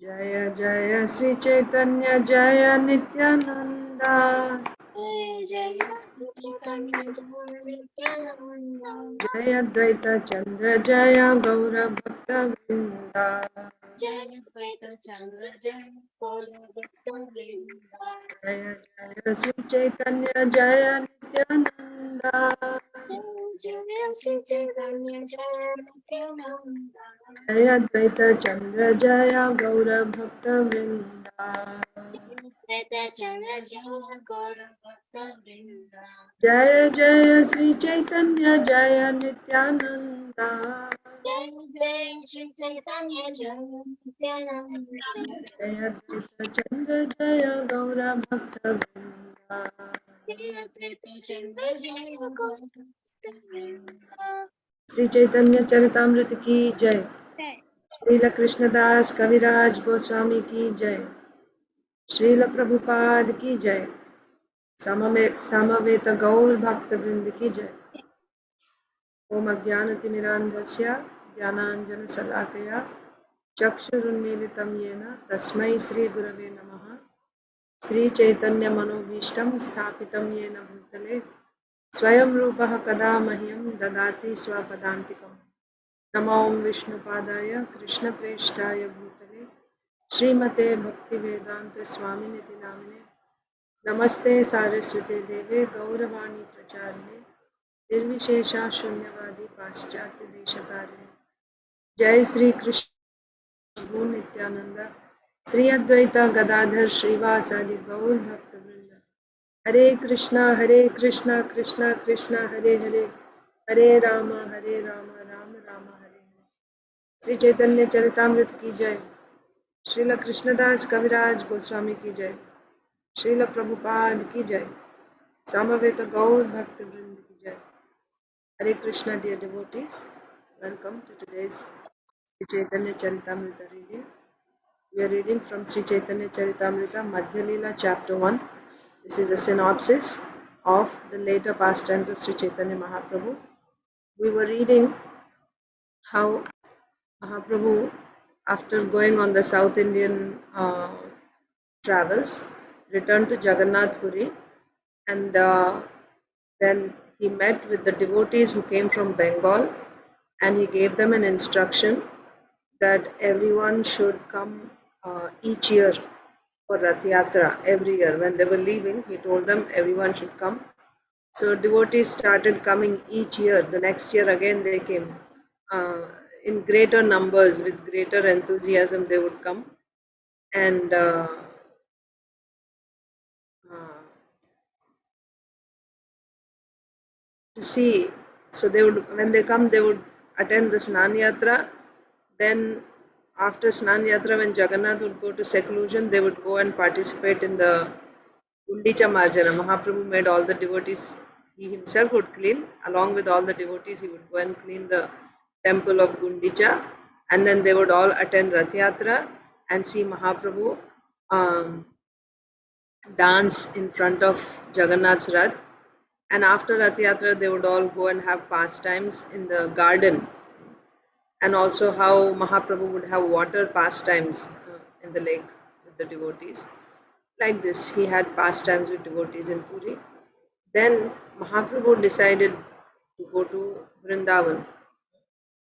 जय जय श्री चैतन्य जय नित्यानंदा। जय अद्वैत चंद्र जय गौर भक्त वृंदा। जय जय श्री चैतन्य जय नित्यानंदा। जय अद्वैत चंद्र जय गौर भक्त वृंदा। जय जय श्री चैतन्य जय नित्यानंदा। जय अद्वैत चंद्र जय गौर भक्त वृंदा। श्री चैतन्य चरितामृत की जय। श्रील कृष्णदास कविराज गोस्वामी की जय। श्रील प्रभुपाद की जय। समवेत गौर भक्त वृंद की जय। ओम अज्ञानतिमिरान्धस्य ज्ञानाञ्जनशलाकया चक्षुरुन्मीलितं येन तस्मै श्रीगुरवे नमः। श्रीचैतन्यमनोभीष्टं स्थापितं येन भूतले स्वयं रूपः कदा मह्यं ददाति स्वपदान्तिकम्। नमो विष्णुपादाय कृष्णप्रेष्ठाय भूतले श्रीमते भक्तिवेदांत स्वामिनिति नामिने नमस्ते सारस्वते देवे गौरवाणी प्रचारिणे निर्विशेषा शून्यवादी पाश्चात्य देशतारिणे। जय श्री कृष्ण प्रभु नित्यानंद श्री अद्वैत गदाधर श्रीवासादि गौर भक्त वृंद। हरे कृष्णा कृष्णा कृष्णा हरे हरे, हरे राम राम राम हरे हरे। श्री चैतन्य चरितामृत की जय। श्रील कृष्णदास कविराज गोस्वामी की जय। श्रील प्रभुपाद की जय। समवेत गौर भक्त वृंद की जय। Hare Krishna, dear devotees. Welcome to today's Sri Chaitanya Charitamrita reading. We are reading from Sri Chaitanya Charitamrita, Madhya Leela, Chapter 1. This is a synopsis of the later pastimes of Sri Chaitanya Mahaprabhu. We were reading how Mahaprabhu, after going on the South Indian travels, returned to Jagannath Puri, and then he met with the devotees who came from Bengal, and he gave them an instruction that everyone should come each year for Rath Yatra. Every year when they were leaving, he told them everyone should come. So devotees started coming each year. The next year again they came in greater numbers, with greater enthusiasm they would come. And to see, so they would, when they come, they would attend the Snan Yatra. Then after Snan Yatra, when Jagannath would go to seclusion, they would go and participate in the Gundicha Marjana. Mahaprabhu made all the devotees, he himself would clean, along with all the devotees, he would go and clean the temple of Gundicha, and then they would all attend Rath Yatra and see Mahaprabhu dance in front of Jagannath's Rath. And after Rath Yatra, they would all go and have pastimes in the garden. And also how Mahaprabhu would have water pastimes in the lake with the devotees. Like this, he had pastimes with devotees in Puri. Then Mahaprabhu decided to go to Vrindavan.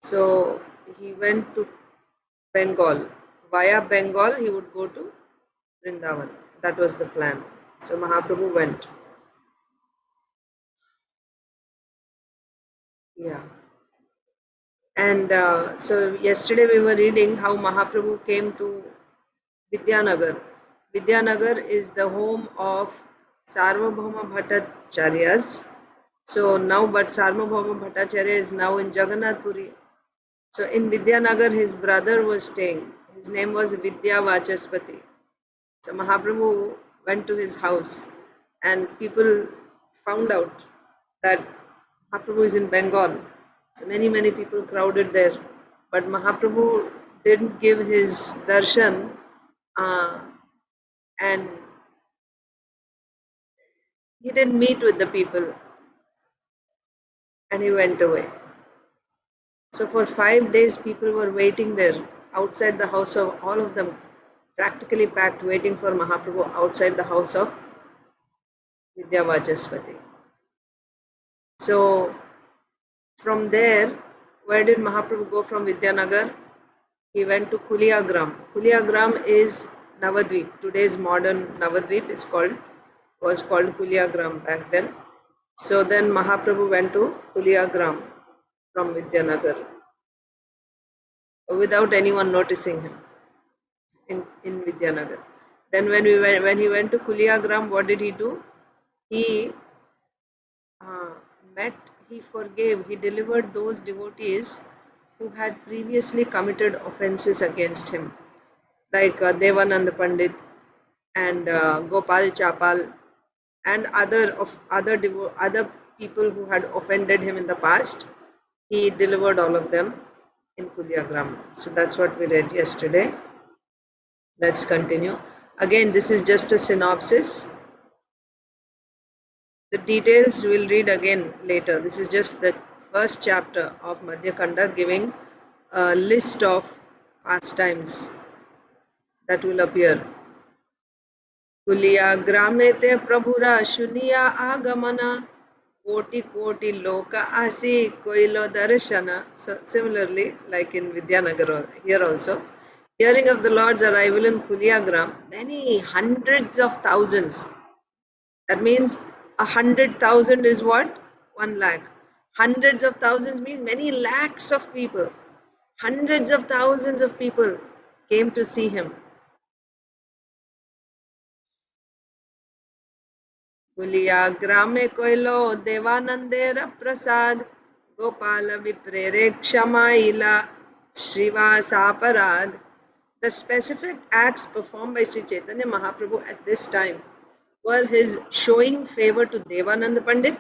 So he went to Bengal. Via Bengal, he would go to Vrindavan. That was the plan. So Mahaprabhu went. Yeah. And so yesterday we were reading how Mahaprabhu came to Vidyanagar. Vidyanagar is the home of Sarvabhauma Bhattacharyas. So now, but Sarvabhauma Bhattacharya is now in Jagannath Puri. So in Vidyanagar, his brother was staying. His name was Vidya Vachaspati. So Mahaprabhu went to his house, and people found out that Mahaprabhu is in Bengal. So many people crowded there. But Mahaprabhu didn't give his darshan, and he didn't meet with the people, and he went away. So for 5 days, people were waiting there outside the house of all of them. practically packed, waiting for Mahaprabhu outside the house of Vidyavachaspati. So from there, where did Mahaprabhu go from Vidyanagar? He went to Kuliagram. Kuliagram is Navadvip. Today's modern Navadvip was called Kuliagram back then. So then Mahaprabhu went to Kuliagram from Vidyanagar without anyone noticing him in Vidyanagar. Then when he went to Kuliagram, what did he do? He uh, met, he forgave, he delivered those devotees who had previously committed offenses against him, like Devanand Pandit and Gopal Chapal and other people who had offended him in the past. He delivered all of them in Kulyagram. So that's what we read yesterday. Let's continue. Again, this is just a synopsis. The details we'll read again later. This is just the first chapter of Madhya Kanda, giving a list of pastimes that will appear. Kuliya gramete prabhura shuniya agamana koti koti loka asi koilo darshana. So similarly, like in Vidyanagar here also, hearing of the Lord's arrival in Kuliagram, many hundreds of thousands. That means 100,000 is what? 1 lakh. Hundreds of thousands means many lakhs of people. Hundreds of thousands of people came to see him. Kuliagrame koilo Devanandera Prasad Gopala Viprere Kshamaila Srivasaparad. The specific acts performed by Sri Chaitanya Mahaprabhu at this time were his showing favor to Devanand Pandit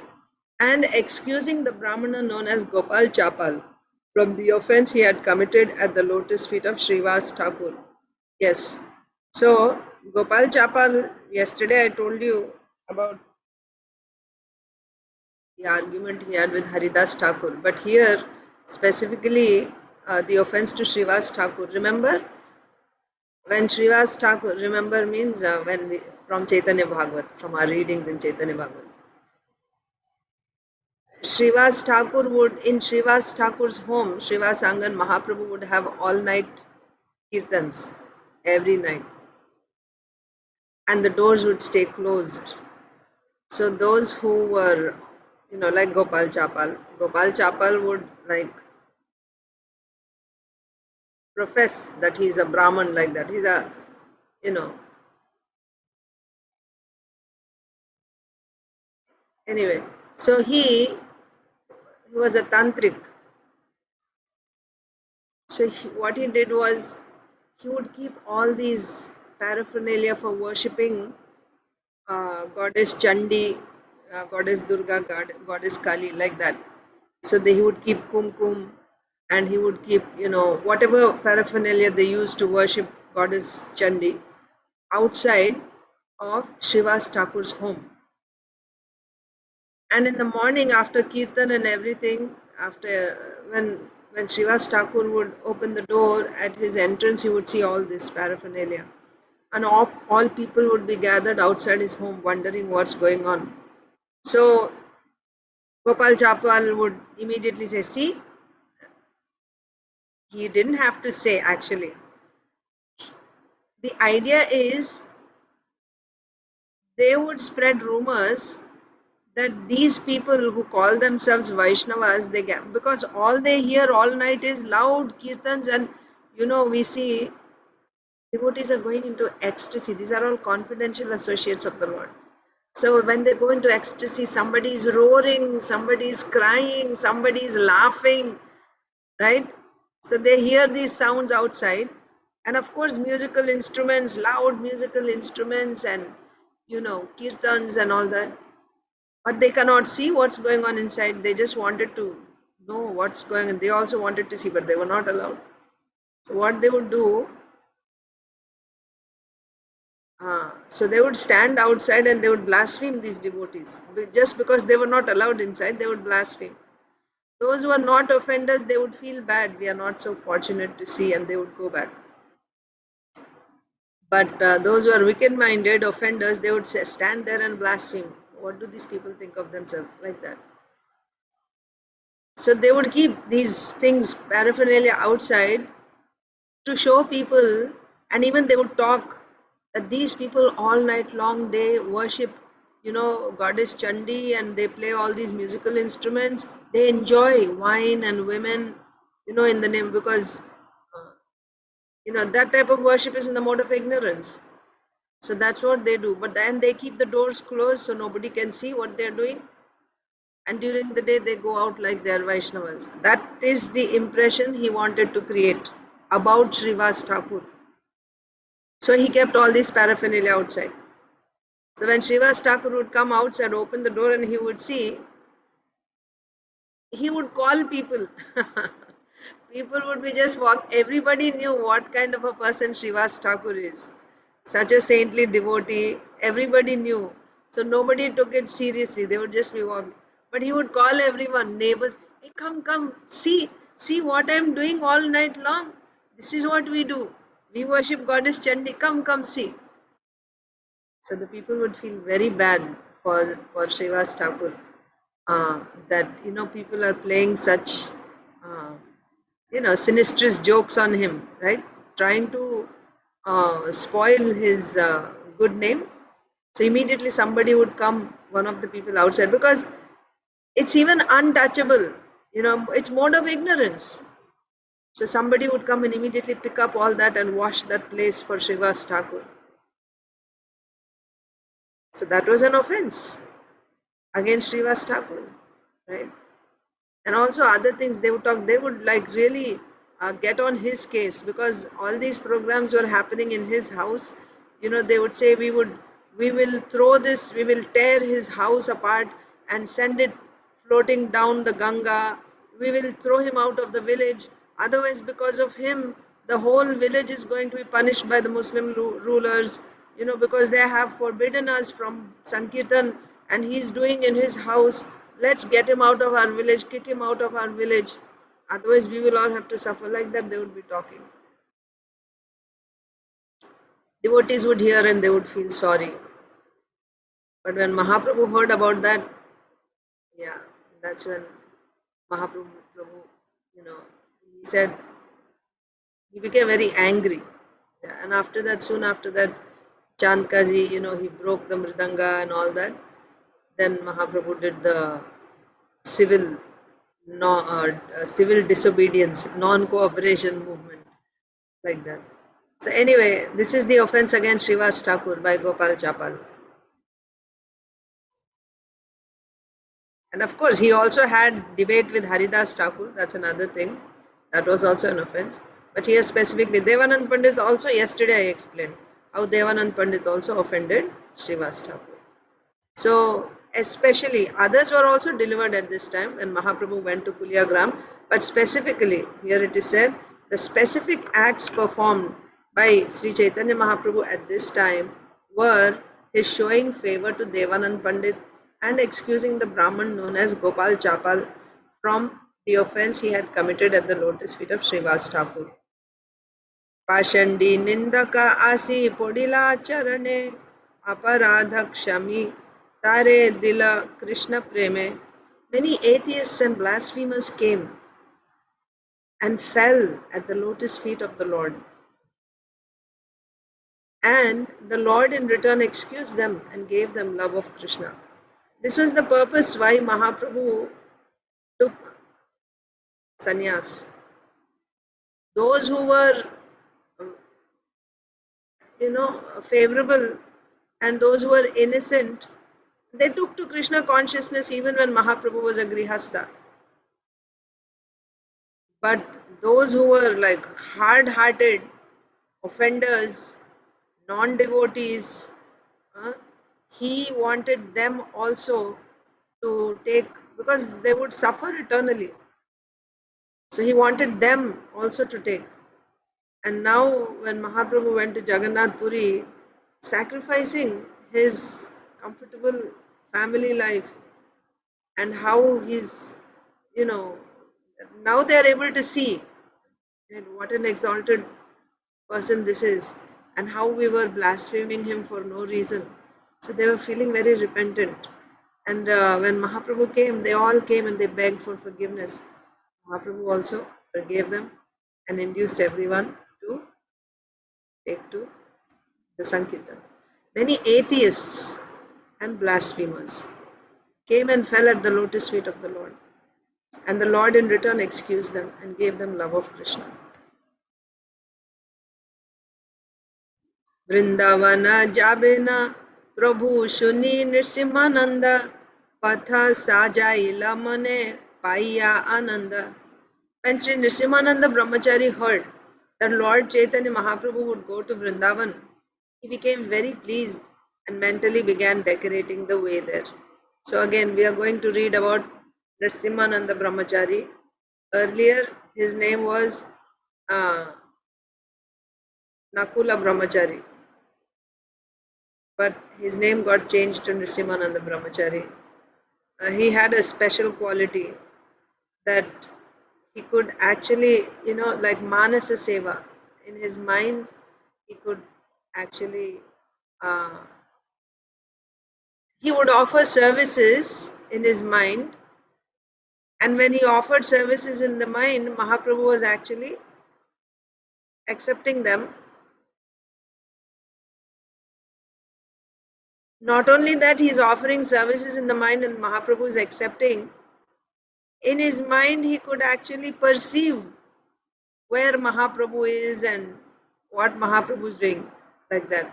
and excusing the Brahmana known as Gopal Chapal from the offense he had committed at the lotus feet of Srivas Thakur. Yes. So, Gopal Chapal, yesterday I told you about the argument he had with Haridas Thakur. But here, specifically, the offense to Srivas Thakur. Remember, when Srivas Thakur, remember means from Chaitanya Bhagavat, from our readings in Chaitanya Bhagavat. Srivas Thakur would, in Srivas Thakur's home, Srivas Angan, Mahaprabhu would have all night kirtans, every night. And the doors would stay closed. So those who were, like Gopal Chapal would like profess that he's a Brahman like that. He's a, anyway. So he was a tantric. So what he did was he would keep all these paraphernalia for worshipping goddess Chandi, goddess Durga, goddess Kali, like that. So he would keep kumkum, and he would keep, whatever paraphernalia they used to worship goddess Chandi outside of Srivas Thakur's home. And in the morning after Kirtan and everything, when Srivas Thakur would open the door at his entrance, he would see all this paraphernalia. And all people would be gathered outside his home wondering what's going on. So Gopal Chapal would immediately say, see, he didn't have to say actually. The idea is they would spread rumors that these people who call themselves Vaishnavas, because all they hear all night is loud kirtans, and we see devotees are going into ecstasy. These are all confidential associates of the Lord. So when they go into ecstasy, somebody is roaring, somebody is crying, somebody is laughing, right? So they hear these sounds outside, and of course musical instruments, loud musical instruments, and kirtans and all that. But they cannot see what's going on inside. They just wanted to know what's going on. They also wanted to see, but they were not allowed. So what they would do, so they would stand outside and they would blaspheme these devotees. Just because they were not allowed inside, they would blaspheme. Those who are not offenders, they would feel bad. We are not so fortunate to see, and they would go back. But those who are wicked-minded offenders, they would stand there and blaspheme. What do these people think of themselves? Like that. So they would keep these things, paraphernalia, outside to show people, and even they would talk that these people all night long they worship, goddess Chandi, and they play all these musical instruments. They enjoy wine and women, in the name, because that type of worship is in the mode of ignorance. So that's what they do. But then they keep the doors closed so nobody can see what they're doing. And during the day they go out like they're Vaishnavas. That is the impression he wanted to create about Srivas Thakur. So he kept all this paraphernalia outside. So when Srivas Thakur would come outside, open the door, and he would see, he would call people. People would be just walk. Everybody knew what kind of a person Srivas Thakur is. Such a saintly devotee. Everybody knew. So nobody took it seriously. They would just be walking. But he would call everyone, neighbors, hey, come, see what I'm doing all night long. This is what we do. We worship goddess Chandi. Come, see. So the people would feel very bad for Srivas Thakur, that people are playing such uh, sinistrous jokes on him, right? Trying to spoil his good name. So immediately somebody would come, one of the people outside, because it's even untouchable. It's mode of ignorance. So somebody would come and immediately pick up all that and wash that place for Srivas Thakur. So that was an offense against Srivas Thakur, right? And also other things they would talk, they would like really get on his case, because all these programs were happening in his house. They would say, we will throw this, we will tear his house apart and send it floating down the Ganga. We will throw him out of the village. Otherwise, because of him, the whole village is going to be punished by the Muslim rulers, because they have forbidden us from Sankirtan, and he's doing in his house. Let's get him out of our village, kick him out of our village. Otherwise, we will all have to suffer. Like that, they would be talking. Devotees would hear and they would feel sorry. But when Mahaprabhu heard about that, yeah, that's when Mahaprabhu, he said, he became very angry. Yeah, and after that, soon after that, Chandkaji, he broke the mridanga and all that. Then Mahaprabhu did the civil, no, civil disobedience, non-cooperation movement, like that. So anyway, this is the offense against Srivas Thakur by Gopal Chapal. And of course, he also had debate with Haridas Thakur. That's another thing. That was also an offense. But here specifically, Devanand Pandit also, yesterday I explained how Devanand Pandit also offended Srivas Thakur. So especially, others were also delivered at this time when Mahaprabhu went to Kulyagram. But specifically, here it is said, the specific acts performed by Sri Chaitanya Mahaprabhu at this time were his showing favor to Devanand Pandit and excusing the Brahman known as Gopal Chapal from the offense he had committed at the lotus feet of Srivas Thakur. पाषंडी निंदक आसी पोडिला चरणे अपराध क्षमी तारे दिल Krishna preme. Many atheists and blasphemers came and fell at the lotus feet of the Lord. And the Lord in return excused them and gave them love of Krishna. This was the purpose why Mahaprabhu took sannyas. Those who were, favorable, and those who were innocent, they took to Krishna consciousness even when Mahaprabhu was a grihastha. But those who were like hard-hearted offenders, non-devotees, he wanted them also to take, because they would suffer eternally. So he wanted them also to take. And now when Mahaprabhu went to Jagannath Puri, sacrificing his comfortable family life, and how he's, now they are able to see what an exalted person this is. and how we were blaspheming him for no reason. So they were feeling very repentant. And when Mahaprabhu came, they all came and they begged for forgiveness. Mahaprabhu also forgave them and induced everyone to take to the Sankirtan. Many atheists and blasphemers came and fell at the lotus feet of the Lord. And the Lord in return excused them and gave them love of Krishna. वृंदावना जाबे ना प्रभु सुनी नृसिंहानंद पथ साजाइला मने पाइया आनंद. When Sri Nrsimhananda Brahmachari heard that Lord Chaitanya Mahaprabhu would go to Vrindavan, he became very pleased and mentally began decorating the way there. So again, we are going to read about Nrsimhananda Brahmachari. Earlier, his name was uh, Nakula Brahmachari, but his name got changed to Nrsimhananda Brahmachari. He had a special quality that he could actually, like Manasa Seva, in his mind, he could actually, he would offer services in his mind, and when he offered services in the mind, Mahaprabhu was actually accepting them. Not only that, he is offering services in the mind and Mahaprabhu is accepting. In his mind, he could actually perceive where Mahaprabhu is and what Mahaprabhu is doing, like that.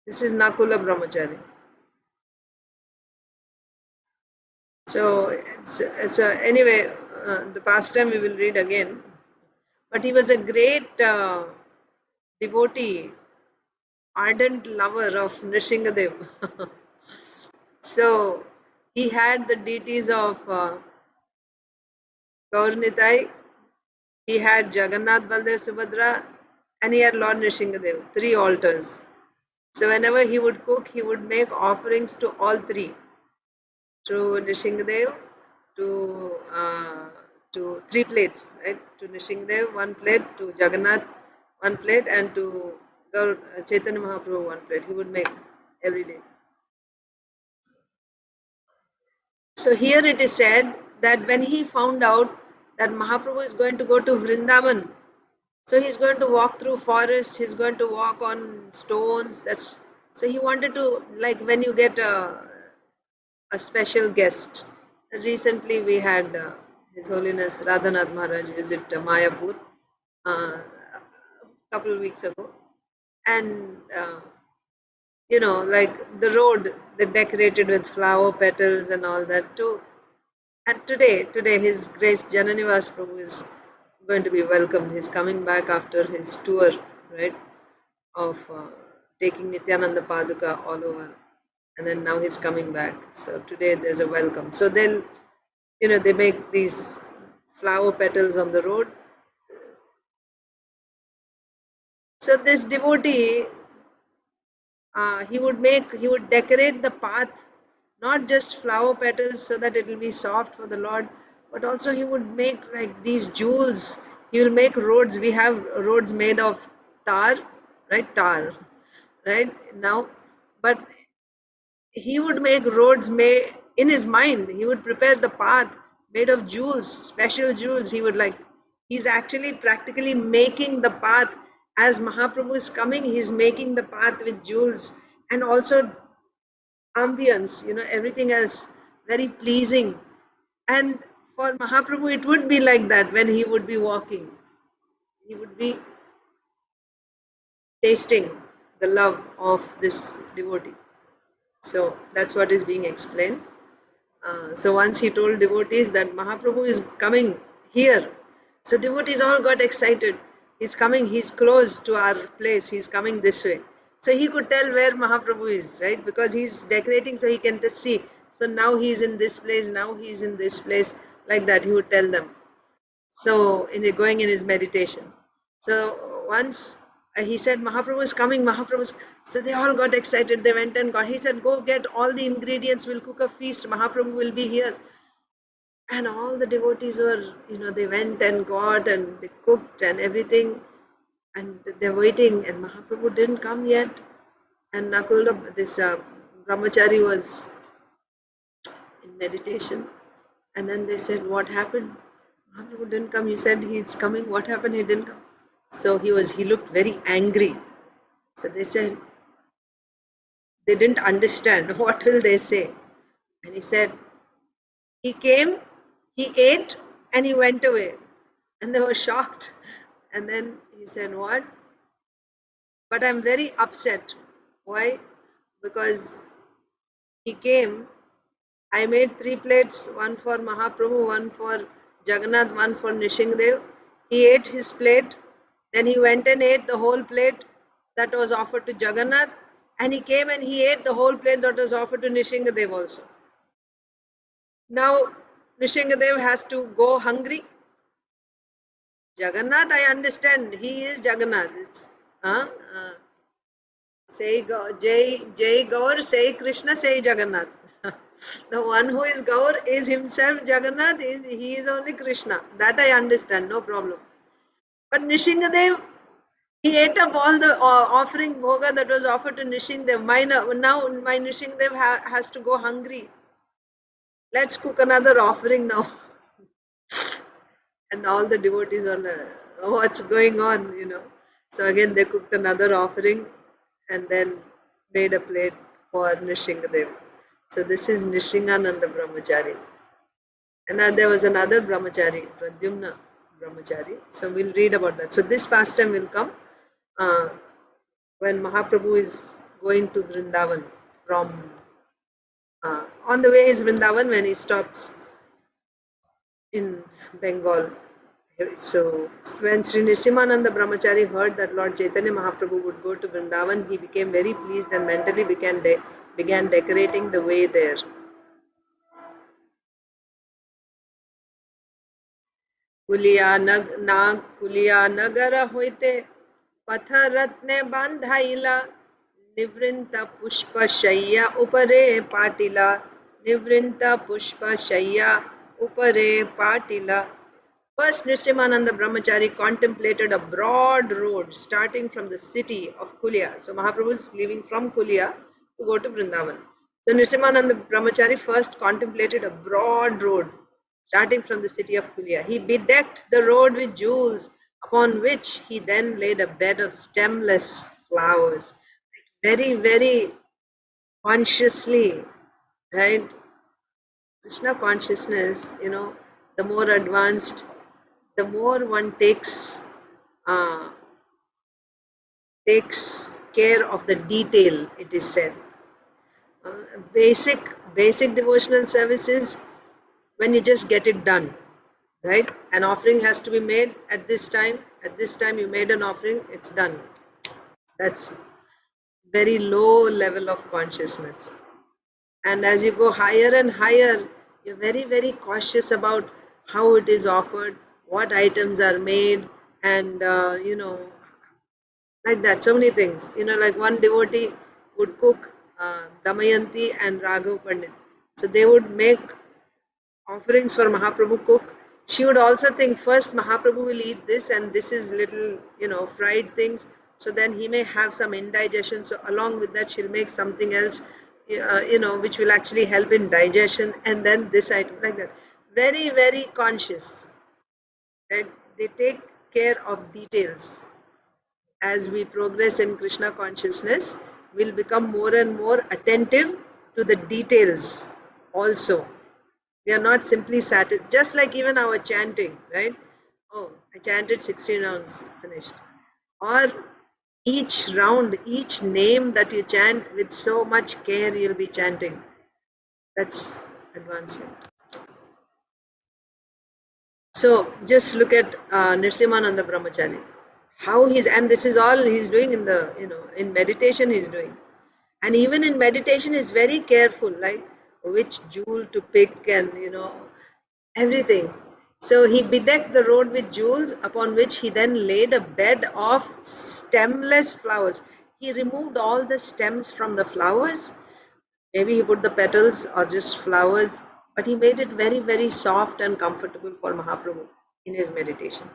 This is Nakula Brahmachari. So anyway, the pastime we will read again. But he was a great devotee, ardent lover of Nrsingadev. So he had the deities of Gaurnitai, he had Jagannath, Baldev, Subhadra, and he had Lord Nrsingadev, 3 altars. So whenever he would cook, he would make offerings to all 3. To Nrsingadev, to 3 plates, right? To Nrsingadev 1 plate, to Jagannath 1 plate, and to Chaitanya Mahaprabhu 1 plate. He would make every day. So here it is said that when he found out that Mahaprabhu is going to go to Vrindavan, so he's going to walk through forests, he's going to walk on stones. So he wanted to, like when you get a special guest. Recently we had His Holiness Radhanath Maharaj visit Mayapur a couple of weeks ago, and like the road they decorated with flower petals and all that too. And today His Grace Jananivas Prabhu is going to be welcomed. He's coming back after his tour, right, of taking Nityananda Paduka all over, and then now he's coming back. So today there's a welcome. So they'll, they make these flower petals on the road. So this devotee, he would decorate the path, not just flower petals so that it will be soft for the Lord, but also he would make like these jewels. He will make roads. We have roads made of tar, right now, but he would make roads made in his mind. He would prepare the path made of jewels, special jewels. He's actually practically making the path. As Mahaprabhu is coming, he's making the path with jewels, and also ambience, everything else very pleasing. And for Mahaprabhu, it would be like that when he would be walking. He would be tasting the love of this devotee. So that's what is being explained. So once he told devotees that Mahaprabhu is coming here, so devotees all got excited. He's coming, he's close to our place, he's coming this way. So he could tell where Mahaprabhu is, right? Because he's decorating, so he can just see. So now he's in this place, now he's in this place, like that he would tell them. So going in his meditation. So once he said Mahaprabhu is coming, so they all got excited. They went and he said, go get all the ingredients, we'll cook a feast, Mahaprabhu will be here. And all the devotees were, they went and got and they cooked and everything. and they're waiting, and Mahaprabhu didn't come yet. And Nakula, this brahmachari, was in meditation. And then they said, "What happened? Mahaprabhu didn't come. You said he's coming. What happened? He didn't come." So he looked very angry. So they said, they didn't understand. What will they say? And he said, he came, he ate, and he went away. And they were shocked. And then he said, "What? But I'm very upset." Why? Because he came, I made 3 plates, one for Mahaprabhu, one for Jagannath, one for Nrsimhadev. He ate his plate, then he went and ate the whole plate that was offered to Jagannath, and he came and he ate the whole plate that was offered to Nrsimhadev also. Now Nrsimhadev has to go hungry. Jagannath, I understand, he is Jagannath. Say Jai Gaur, say Krishna, say Jagannath. The one who is Gaur is himself Jagannath, he is only Krishna. That I understand, no problem. But Nrsimhadev, he ate up all the offering bhoga that was offered to Nrsimhadev. Now my Nrsimhadev has to go hungry. Let's cook another offering now. And all the devotees are like, "Oh, what's going on? So again they cooked another offering and then made a plate for Nrsimhadev. So this is Nrsingananda Brahmachari. And there was another Brahmachari, Pradyumna Brahmachari. So we'll read about that. So this pastime will come when Mahaprabhu is going to Vrindavan from on the way is Vrindavan when he stops in Bengal. So when Sri Nrsimhananda Brahmachari heard that Lord Chaitanya Mahaprabhu would go to Vrindavan, he became very pleased and mentally began decorating the way there. कुलिया नगर होते पथरत्ने बांधाइला निवृंत पुष्प शय्या उपरे पाटिला निवृंत पुष्प शय्या upare patila. First, Nrsimhananda Brahmachari contemplated a broad road starting from the city of Kulia. So Mahaprabhu is leaving from Kulia to go to Vrindavan. So Nrsimhananda Brahmachari first contemplated a broad road starting from the city of Kulia. He bedecked the road with jewels, upon which he then laid a bed of stemless flowers. Very, very consciously, right? Krishna consciousness, the more advanced, the more one takes care of the detail, it is said. Basic devotional services, when you just get it done, right? An offering has to be made at this time you made an offering, it's done. That's very low level of consciousness. And as you go higher and higher, you're very, very cautious about how it is offered, what items are made, and like that, so many things. Like one devotee would cook Damayanti and Raghav Pandit. So they would make offerings for Mahaprabhu cook. She would also think first Mahaprabhu will eat this, and this is little, fried things. So then he may have some indigestion. So along with that, she'll make something else, which will actually help in digestion. And then this item, like that. Very, very conscious. Right? They take care of details. As we progress in Krishna consciousness, we'll become more and more attentive to the details also. We are not simply satisfied, just like even our chanting, right? Oh, I chanted 16 rounds, finished. Or each round, each name that you chant with so much care, you'll be chanting. That's advancement. So just look at Nrsimhananda Brahmachari. And this is all he's doing in meditation he's doing. And even in meditation he's very careful, like which jewel to pick and, everything. So he bedecked the road with jewels, upon which he then laid a bed of stemless flowers. He removed all the stems from the flowers. Maybe he put the petals or just flowers, but he made it very, very soft and comfortable for Mahaprabhu in his meditation.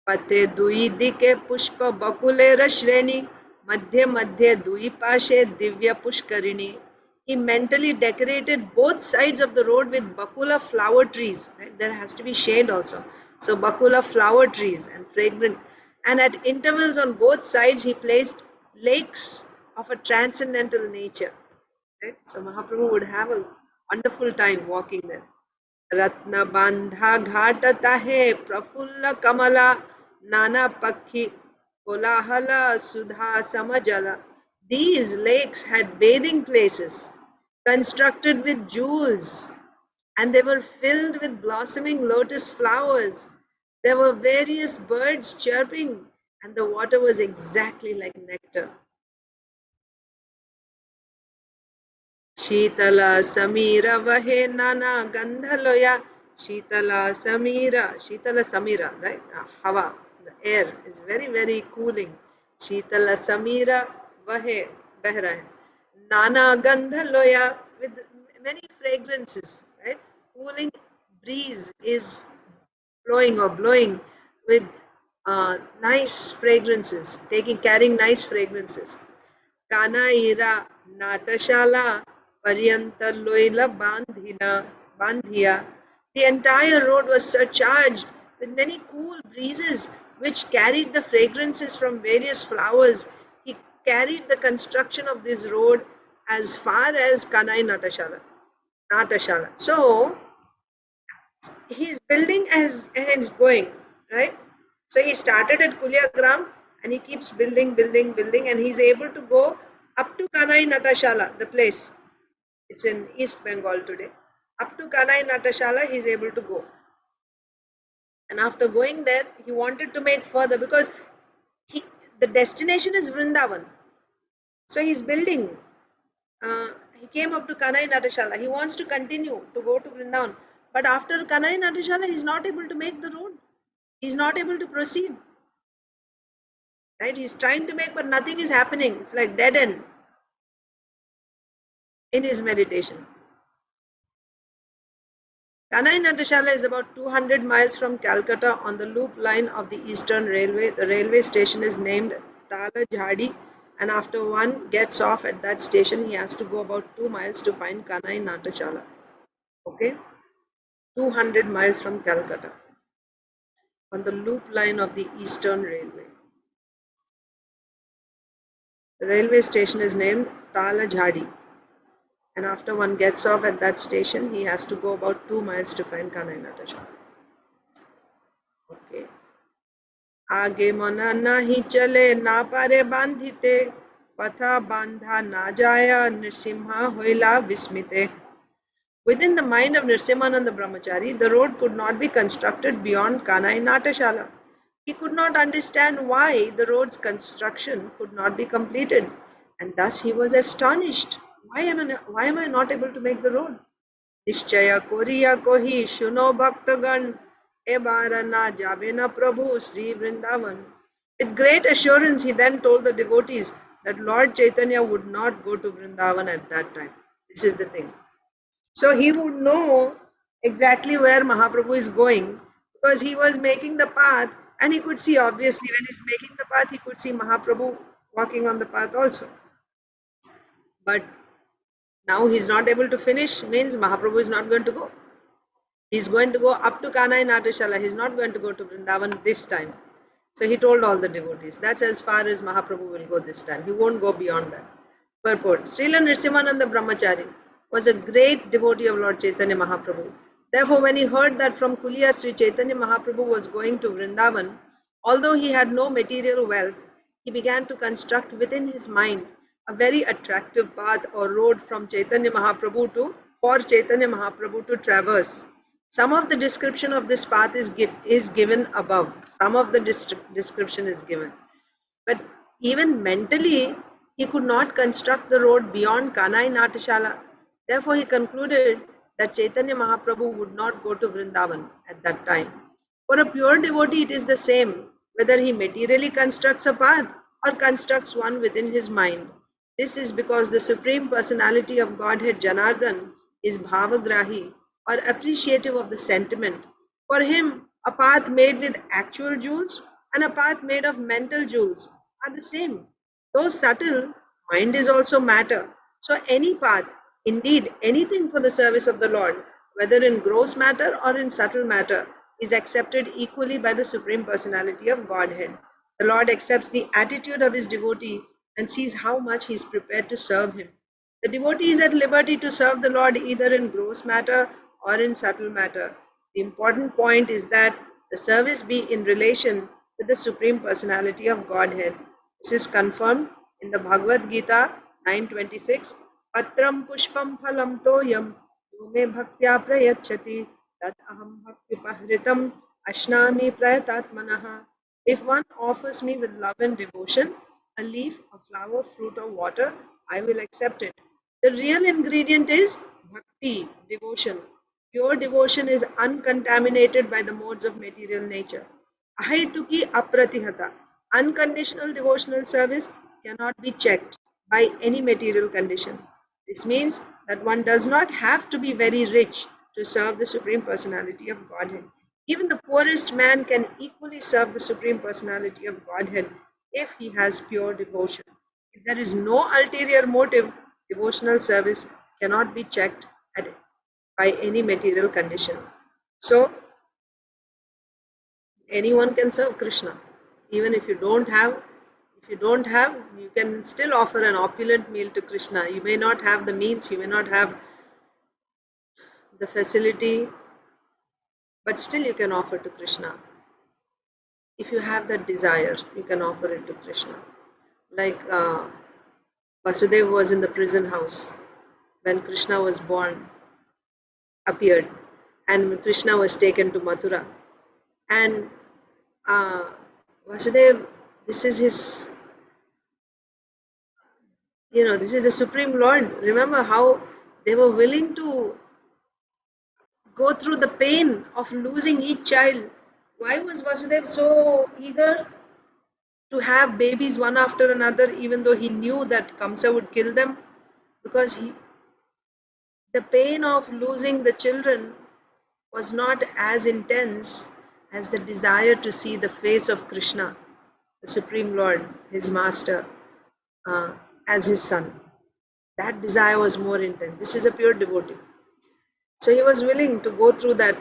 पथे दुई दिके पुष्प बकुलेर श्रेणी मध्ये मध्ये दुई पाशे दिव्य पुष्करिणी. He mentally decorated both sides of the road with bakula flower trees. Right? There has to be shade also. So bakula flower trees and fragrant. And at intervals on both sides, he placed lakes of a transcendental nature. Right? So Mahaprabhu would have a wonderful time walking there. रत्न बांधा घाटता है प्रफुल्ल कमला नाना पक्षी कोलाहल सुधा समजला. These lakes had bathing places constructed with jewels, and they were filled with blossoming lotus flowers. There were various birds chirping, and the water was exactly like nectar. शीतल समीर वहे नाना गंधलोया. शीतल samira, right? Hava, the air is very very cooling. शीतल समीर वहे, बह रहा है. Nana gandhaloya, with many fragrances, right? Cooling breeze is flowing or blowing with nice fragrances, carrying nice fragrances. कानाईरा Natshala पर्यंत लोइला बांधिया. The entire road was surcharged with many cool breezes which carried the fragrances from various flowers. He carried the construction of this road as far as Kanai Natashala. So he's building and it's going, right? So he started at Kulyagram and he keeps building, and he's able to go up to Kanai Natashala, the place. It's in East Bengal today. Up to Kanai Natashala, he's able to go. And after going there, he wanted to make further because the destination is Vrindavan. So he's building. He came up to Kanai Natashala. He wants to continue to go to Vrindavan. But after Kanai Natashala, he's not able to make the road. He's not able to proceed. Right? He's trying to make, but nothing is happening. It's like dead end in his meditation. Kanai Natashala is about 200 miles from Calcutta on the loop line of the Eastern Railway. The railway station is named Tala Jhadi, and after one gets off at that station, he has to go about 2 miles to find Kanai Natashala. Okay? 200 miles from Calcutta on the loop line of the Eastern Railway. The railway station is named Tala Jhadi, and after one gets off at that station, he has to go about 2 miles to find Kanai Natashala. Okay. आगे मना नहीं चले ना पारे बांधिते पथा बांधा ना जाया नृसिम्हा होइला विस्मिते. Within the mind of Nrsimhananda Brahmachari, the road could not be constructed beyond Kanai Natashala. He could not understand why the road's construction could not be completed, and thus he was astonished. Why am I not able to make the road? Nishchaya koriya kohi shuno bhaktagan ebarana javena prabhu Sri Vrindavan. With great assurance, he then told the devotees that Lord Chaitanya would not go to Vrindavan at that time. This is the thing. So he would know exactly where Mahaprabhu is going because he was making the path, and he could see, obviously, when he's making the path, he could see Mahaprabhu walking on the path also. But now he's not able to finish, means Mahaprabhu is not going to go. He's going to go up to Kanai Natashala. He's not going to go to Vrindavan this time. So he told all the devotees, that's as far as Mahaprabhu will go this time. He won't go beyond that. Purport. Srila Nrsimhananda Brahmachari was a great devotee of Lord Chaitanya Mahaprabhu. Therefore, when he heard that from Kulia Sri Chaitanya Mahaprabhu was going to Vrindavan, although he had no material wealth, he began to construct within his mind a very attractive path or road from Chaitanya Mahaprabhu for Chaitanya Mahaprabhu to traverse. Some of the description of this path is given above. Some of the description is given. But even mentally, he could not construct the road beyond Kanai Natashala. Therefore, he concluded that Chaitanya Mahaprabhu would not go to Vrindavan at that time. For a pure devotee, it is the same whether he materially constructs a path or constructs one within his mind. This is because the Supreme Personality of Godhead Janardhan is bhavagrahi or appreciative of the sentiment. For him, a path made with actual jewels and a path made of mental jewels are the same. Though subtle, mind is also matter. So any path, indeed anything for the service of the Lord, whether in gross matter or in subtle matter, is accepted equally by the Supreme Personality of Godhead. The Lord accepts the attitude of his devotee and sees how much he is prepared to serve him. The devotee is at liberty to serve the Lord either in gross matter or in subtle matter. The important point is that the service be in relation with the Supreme Personality of Godhead. This is confirmed in the Bhagavad Gita 9:26. Patram pushpam phalam toyam yume bhaktya prayachati tat aham bhaktipahritam ashnami prayatatmanaha. If one offers me with love and devotion a leaf, a flower, fruit, or water, I will accept it. The real ingredient is bhakti, devotion. Pure devotion is uncontaminated by the modes of material nature. Ahaituki apratihata. Unconditional devotional service cannot be checked by any material condition. This means that one does not have to be very rich to serve the Supreme Personality of Godhead. Even the poorest man can equally serve the Supreme Personality of Godhead if he has pure devotion. If there is no ulterior motive, devotional service cannot be checked by any material condition. So, anyone can serve Krishna. Even if you don't have, you can still offer an opulent meal to Krishna. You may not have the means, you may not have the facility, but still you can offer to Krishna. If you have that desire, you can offer it to Krishna. Like Vasudeva was in the prison house when Krishna was born, appeared, and Krishna was taken to Mathura. And uh, Vasudeva, this is his, this is the Supreme Lord. Remember how they were willing to go through the pain of losing each child. Why was Vasudeva so eager to have babies one after another, even though he knew that Kamsa would kill them? Because the pain of losing the children was not as intense as the desire to see the face of Krishna, the Supreme Lord, his master, uh, as his son. That desire was more intense. This is a pure devotee. So he was willing to go through that.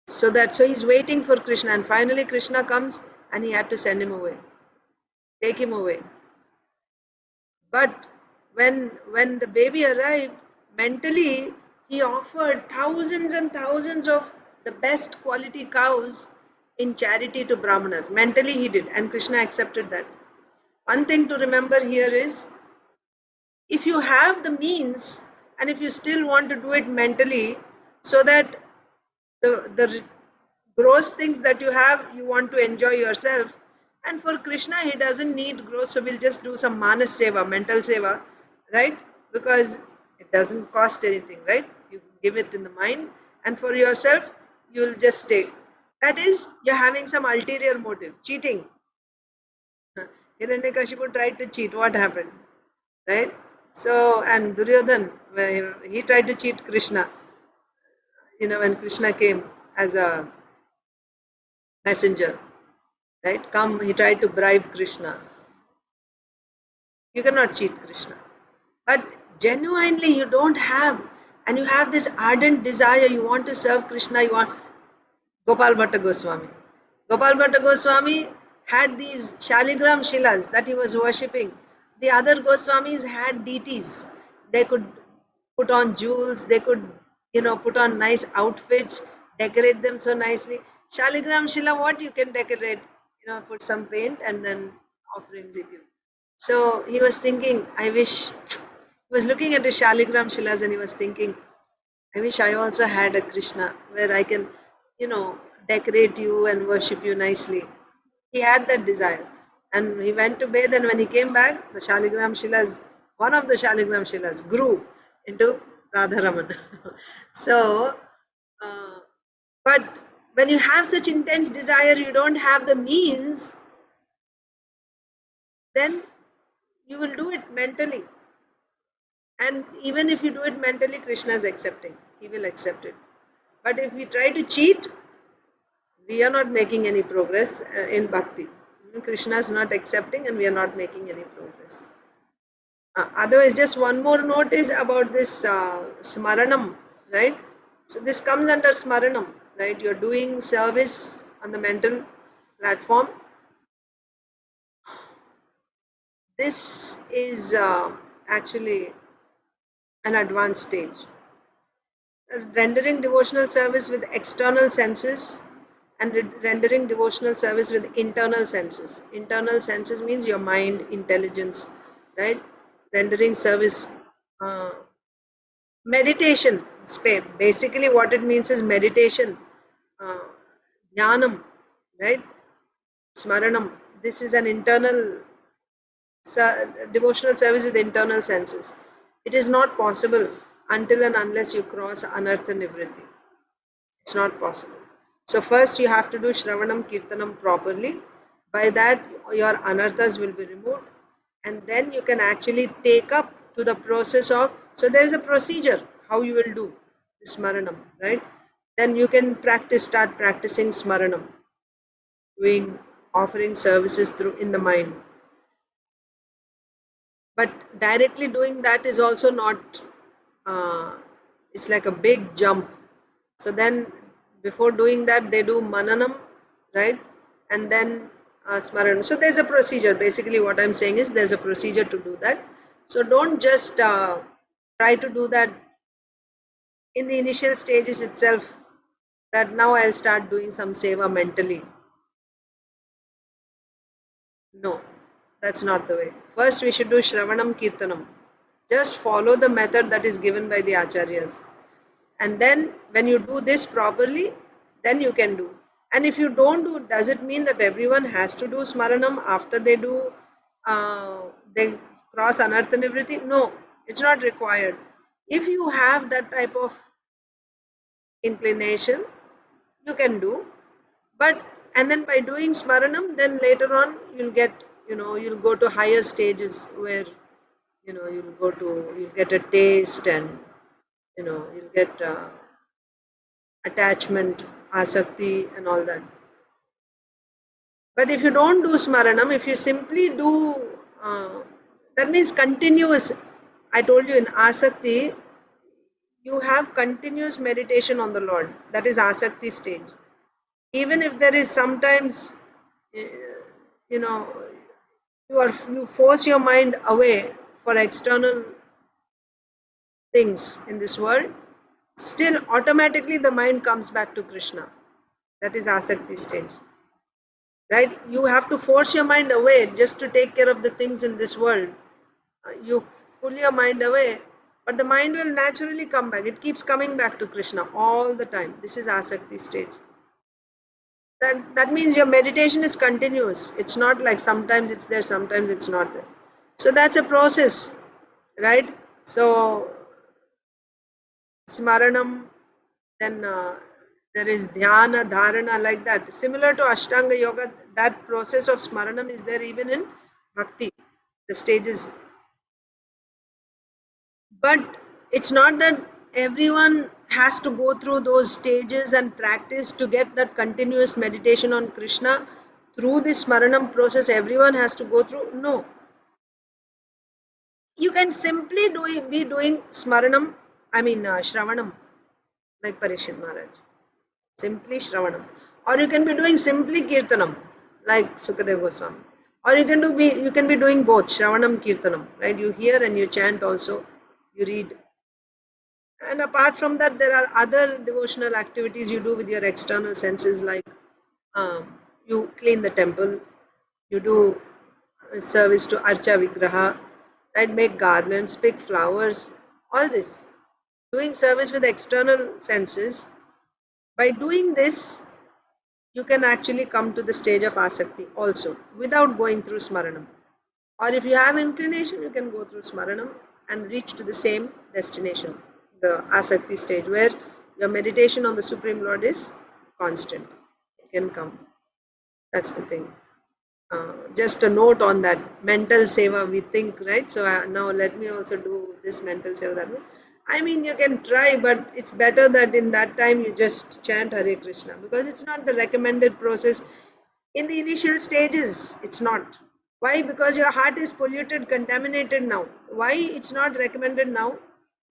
So he's waiting for Krishna, and finally Krishna comes and he had to send him away, take him away. But when the baby arrived, mentally he offered thousands and thousands of the best quality cows in charity to Brahmanas. Mentally he did, and Krishna accepted that. One thing to remember here is, if you have the means and if you still want to do it mentally, so that the gross things that you have, you want to enjoy yourself, and for Krishna he doesn't need gross, so we'll just do some manas seva, mental seva, right? Because it doesn't cost anything, right? You give it in the mind, and for yourself you'll just take. That is, you're having some ulterior motive, cheating. Hiranyakashipu tried to cheat, what happened, right? So, and Duryodhan, he tried to cheat Krishna, when Krishna came as a messenger, right? Come, he tried to bribe Krishna. You cannot cheat Krishna. But genuinely you don't have, and you have this ardent desire, you want to serve Krishna, you want. Gopal Bhatta Goswami. Gopal Bhatta Goswami had these Shaligram Shilas that he was worshipping. The other Goswamis had deities. They could put on jewels, they could, put on nice outfits, decorate them so nicely. Shaligram Shila, what you can decorate? Put some paint and then offerings you give. So he was thinking, he was looking at the Shaligram Shilas and he was thinking, I wish I also had a Krishna where I can, decorate you and worship you nicely. He had that desire. And he went to bathe, and when he came back, the Shaligram Shilas, one of the Shaligram Shilas grew into Radharaman. So, uh, but when you have such intense desire, you don't have the means, then you will do it mentally. And even if you do it mentally, Krishna is accepting. He will accept it. But if we try to cheat, we are not making any progress in bhakti. Krishna is not accepting and we are not making any progress. Otherwise, just one more note is about this smaranam, right? So this comes under smaranam, right? You're doing service on the mental platform. This is actually an advanced stage. Rendering devotional service with external senses and rendering devotional service with internal senses. Internal senses means your mind, intelligence, right? Rendering service. Uh, Meditation. Basically, what it means is meditation. Uh, Dhyanam, right? Smaranam. This is an internal devotional service with internal senses. It is not possible until and unless you cross anartha nivritti. It's not possible. So first you have to do Shravanam Kirtanam properly. By that your anarthas will be removed, and then you can actually take up to the process of, so there is a procedure how you will do Smaranam, right? Then you can start practicing Smaranam, doing offering services through in the mind. But directly doing that is also not, it's like a big jump. So then before doing that they do mananam, right? And then smaranam. So there's a procedure. Basically what I'm saying is there's a procedure to do that. So don't just try to do that in the initial stages itself, that now I'll start doing some seva mentally. No, that's not the way. First we should do Shravanam Kirtanam. Just follow the method that is given by the acharyas. And then when you do this properly, then you can do. And if you don't do, does it mean that everyone has to do Smaranam after they do, they cross Anartha Nivritti? No, it's not required. If you have that type of inclination, you can do. But and then by doing Smaranam, then later on you'll get, you'll go to higher stages where you'll get a taste, and you'll get attachment, asakti, and all that. But if you don't do Smaranam, if you simply do, that means continuous. I told you in asakti, you have continuous meditation on the Lord. That is asakti stage. Even if there is sometimes, you know, you force your mind away for external things in this world, still automatically the mind comes back to Krishna. That is asakti stage. Right? You have to force your mind away just to take care of the things in this world. You pull your mind away, but the mind will naturally come back. It keeps coming back to Krishna all the time. This is asakti stage. That means your meditation is continuous. It's not like sometimes it's there, sometimes it's not there. So that's a process, right? So Smaranam, then there is dhyana, dharana, like that. Similar to Ashtanga Yoga, that process of Smaranam is there even in Bhakti, the stages. But it's not that everyone has to go through those stages and practice to get that continuous meditation on Krishna. Through this Smaranam process, everyone has to go through. No. You can simply be doing Smaranam, Shravanam, like Parikshit Maharaj. Simply Shravanam. Or you can be doing simply Kirtanam, like Sukadev Goswami. Or you can be doing both, Shravanam, Kirtanam, right? You hear and you chant also, you read. And apart from that, there are other devotional activities you do with your external senses, like you clean the temple, you do service to Archa Vigraha, right? Make garlands, pick flowers, all this. Doing service with external senses. By doing this, you can actually come to the stage of asakti also without going through Smaranam. Or if you have inclination, you can go through Smaranam and reach to the same destination, the asakti stage, where your meditation on the Supreme Lord is constant. You can come. That's the thing. Just a note on that mental seva, we think, right? So now let me also do this mental seva that way. I mean, you can try, but it's better that in that time you just chant Hare Krishna, because it's not the recommended process. In the initial stages, it's not. Why? Because your heart is polluted, contaminated now. Why it's not recommended now?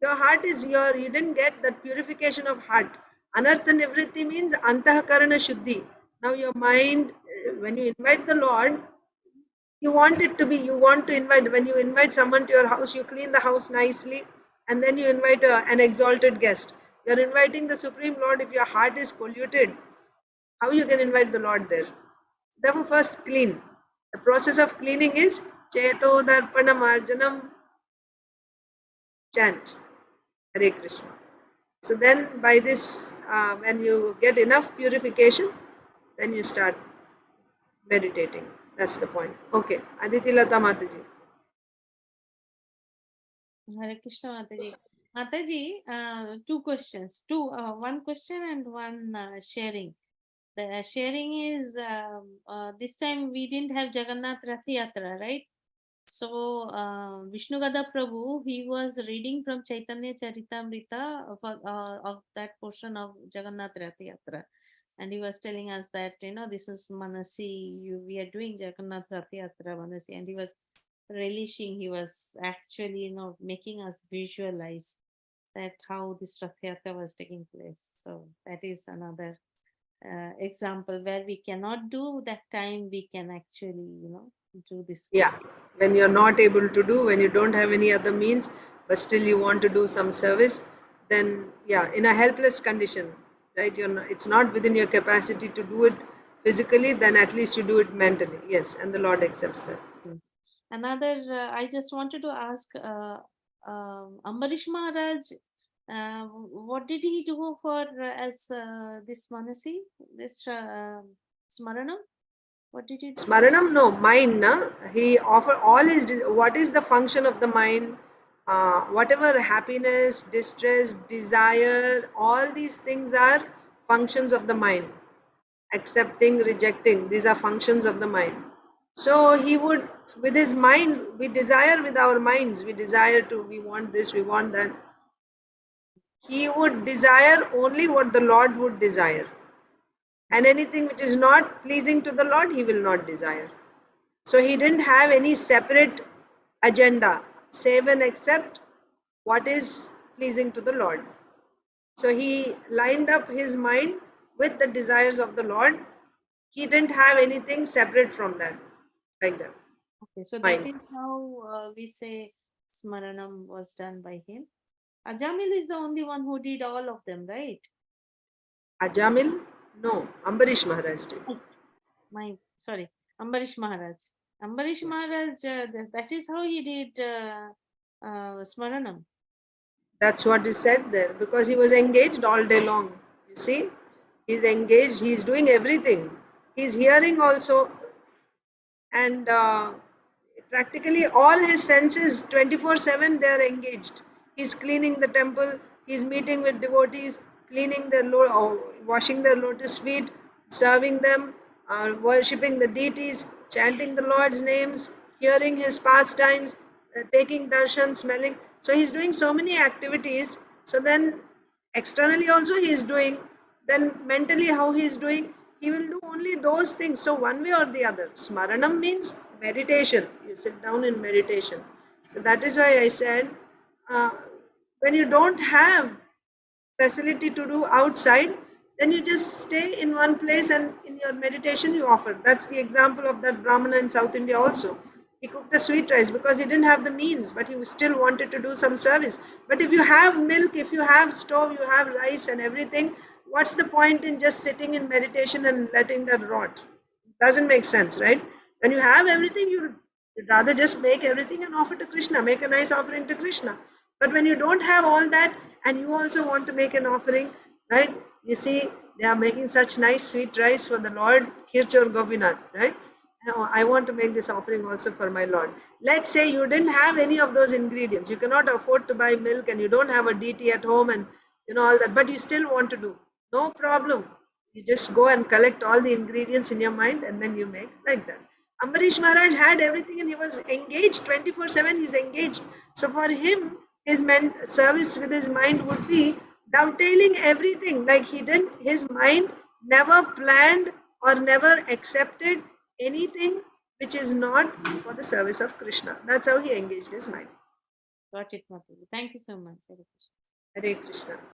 Your heart is you didn't get that purification of heart. Anartha nivritti means antahakarana shuddhi. Now your mind, when you invite the Lord, you want it to be, you want to invite, when you invite someone to your house, you clean the house nicely, and then you invite an exalted guest. You're inviting the Supreme Lord. If your heart is polluted, how you can invite the Lord there? Therefore, first clean. The process of cleaning is Cheto Darpana Marjanam, chant Hare Krishna. So then by this, when you get enough purification, then you start meditating. That's the point. Okay, Aditi Lata Mataji. Hare Krishna Mataji. Mataji, two questions. One question and one sharing. The sharing is this time we didn't have Jagannath Rath Yatra, right? So Vishnugada Prabhu, he was reading from Caitanya Charitamrita of that portion of Jagannath Rath Yatra, and he was telling us that this is Manasi. We are doing Jagannath Rath Yatra Manasi, and he was relishing. He was actually making us visualize that how this Rath Yatra was taking place. So that is another example where we cannot do that time. We can actually do this. Yeah, when you're not able to do, when you don't have any other means, but still you want to do some service, then yeah, in a helpless condition, right? It's not within your capacity to do it physically, then at least you do it mentally. Yes, and the Lord accepts that. Yes. Another, I just wanted to ask Ambarish Maharaj, what did he do for as this Manasi, this Smaranam? What did he do? Smaranam, no, mind, na? He offer all what is the function of the mind? Whatever happiness, distress, desire, all these things are functions of the mind. Accepting, rejecting, these are functions of the mind. So he would, with his mind, we desire with our minds, we want this, we want that. He would desire only what the Lord would desire. And anything which is not pleasing to the Lord, he will not desire. So he didn't have any separate agenda, save and accept what is pleasing to the Lord. So he lined up his mind with the desires of the Lord. He didn't have anything separate from that, like that. Okay, so that Mind. is how we say Smaranam was done by him. Ajamil is the only one who did all of them, right? Ajamil? No, Ambarish Maharaj did. Right. My sorry, Ambarish Maharaj. Ambarish Yeah. Maharaj, that is how he did Smaranam. That's what is said there, because he was engaged all day long. You see, he's engaged, he's doing everything. He's hearing also, and practically all his senses 24/7 they are engaged. He's cleaning the temple, he's meeting with devotees, cleaning their washing their lotus feet, serving them, worshipping the deities, chanting the Lord's names, hearing his pastimes, taking darshan, smelling. So he's doing so many activities. So then externally also he is doing, then mentally how he is doing, he will do only those things. So one way or the other, smaranam means meditation. You sit down in meditation. So that is why I said, uh, when you don't have facility to do outside, then you just stay in one place and in your meditation you offer. That's the example of that Brahmana in South India also. He cooked a sweet rice because he didn't have the means, but he still wanted to do some service. But if you have milk, if you have stove, you have rice and everything, what's the point in just sitting in meditation and letting that rot? Doesn't make sense, right? When you have everything, you'd rather just make everything and offer to Krishna, make a nice offering to Krishna. But when you don't have all that and you also want to make an offering, right? You see, they are making such nice sweet rice for the Lord, Kirchor Gopinath, right? Now, I want to make this offering also for my Lord. Let's say you didn't have any of those ingredients. You cannot afford to buy milk and you don't have a deity at home and all that, but you still want to do. No problem. You just go and collect all the ingredients in your mind and then you make like that. Ambarish Maharaj had everything and he was engaged 24/7. He's engaged. So for him, his service with his mind would be dovetailing everything. Like his mind never planned or never accepted anything which is not for the service of Krishna. That's how he engaged his mind. Got it, Mataji. Thank you so much. Hare Krishna. Hare Krishna.